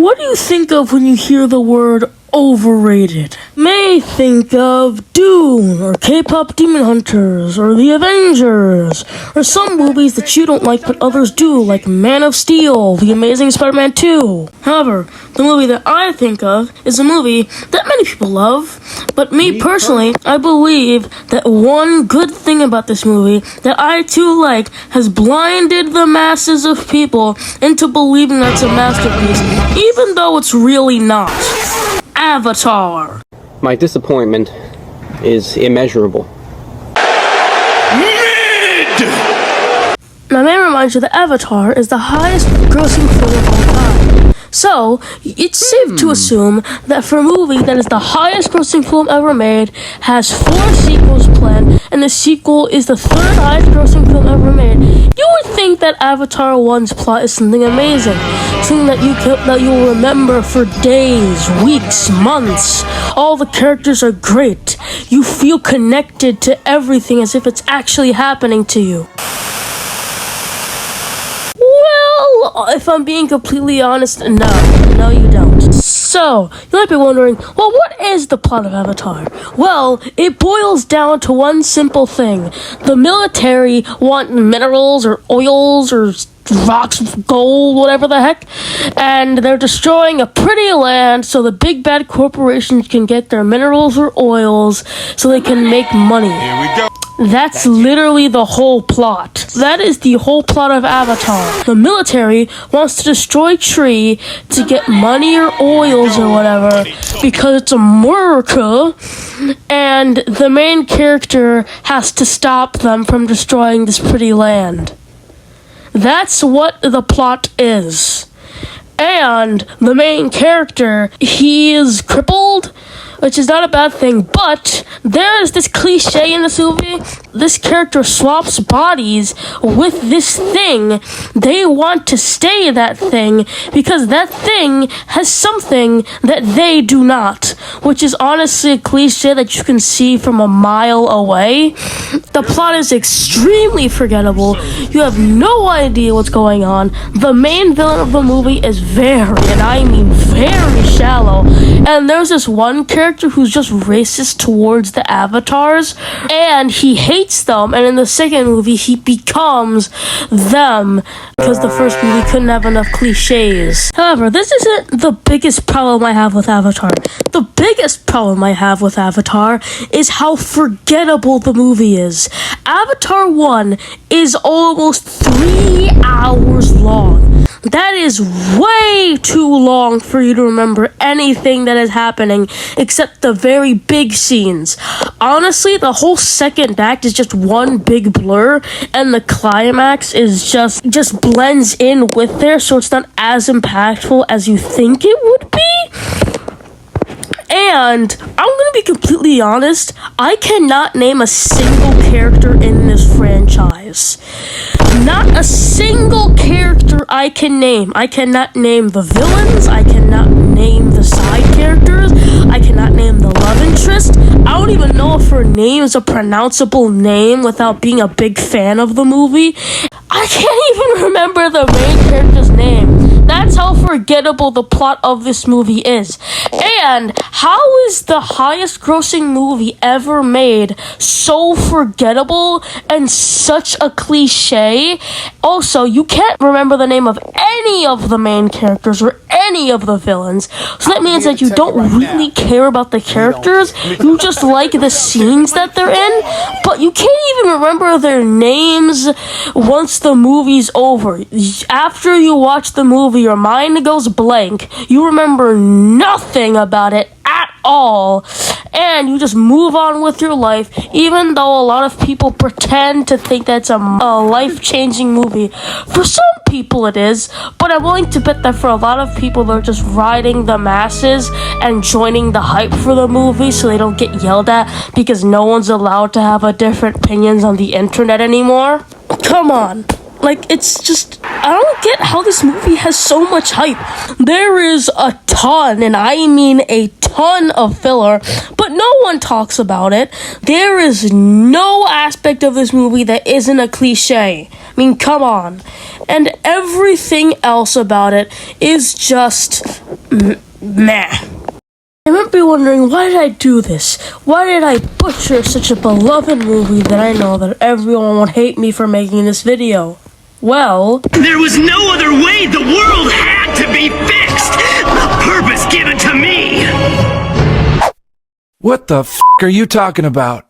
What do you think of when you hear the word overrated? May think of Dune, or K-pop Demon Hunters, or The Avengers, or some movies that you don't like but others do, like Man of Steel, The Amazing Spider-Man 2. However, the movie that I think of is a movie that many people love, but me personally, I believe that one good thing about this movie that I too like has blinded the masses of people into believing that it's a masterpiece, even though it's really not. Avatar. My disappointment is immeasurable. Now, may I remind you that Avatar is the highest grossing film of all time. So, it's safe to assume that for a movie that is the highest grossing film ever made, has 4 sequels planned, and the sequel is the 3rd highest grossing film ever made, you would think that Avatar 1's plot is something amazing. Something that you'll remember for days, weeks, months. All the characters are great. You feel connected to everything as if it's actually happening to you. Well, if I'm being completely honest, no you don't. So, you might be wondering, well, what is the plot of Avatar? Well, it boils down to one simple thing. The military want minerals or oils or rocks of gold, whatever the heck, and they're destroying a pretty land so the big bad corporations can get their minerals or oils so they can make money. Here we go. That's literally the whole plot. That is the whole plot of Avatar. The military wants to destroy tree to get money or oils or whatever because it's America, and the main character has to stop them from destroying this pretty land. That's what the plot is. And the main character, he is crippled, which is not a bad thing, but there's this cliche in this movie. This character swaps bodies with this thing. They want to stay that thing because that thing has something that they do not, which is honestly a cliche that you can see from a mile away. The plot is extremely forgettable. You have no idea what's going on. The main villain of the movie is very, and I mean very shallow. And there's this one character who's just racist towards the avatars, and he hates them, and in the second movie he becomes them because the first movie couldn't have enough cliches. However, this isn't the biggest problem I have with Avatar. The biggest problem I have with Avatar is how forgettable the movie is. Avatar 1 is almost 3 hours long. That is way too long for you to remember anything that is happening except the very big scenes. Honestly, the whole second act is just one big blur, and the climax is just blends in with there, so it's not as impactful as you think it would be. And I'm gonna be completely honest, I cannot name a single character in this franchise. Not a single character I can name. I cannot name the villains, I cannot name the side characters, I cannot name the love interest. I don't even know if her name is a pronounceable name without being a big fan of the movie. I can't even remember the main character's name. That's how forgettable the plot of this movie is. And how is the highest grossing movie ever made so forgettable and such a cliche? Also, you can't remember the name of any of the main characters or any of the villains. So that means that you don't really care about the characters. You just like the scenes that they're in, but you can't even remember their names once the movie's over. After you watch the movie, your mind goes blank. You remember nothing about it at all, and you just move on with your life, even though a lot of people pretend to think that's a life-changing movie. For some people it is, but I'm willing to bet that for a lot of people they're just riding the masses and joining the hype for the movie so they don't get yelled at because no one's allowed to have a different opinions on the internet anymore. Come on. Like, it's just, I don't get how this movie has so much hype. There is a ton, and I mean a ton of filler, but no one talks about it. There is no aspect of this movie that isn't a cliche. I mean, come on. And everything else about it is just Meh. I might be wondering, why did I do this? Why did I butcher such a beloved movie that I know that everyone would hate me for making this video? Well, there was no other way. The world had to be fixed. A purpose given to me. What the f*** are you talking about?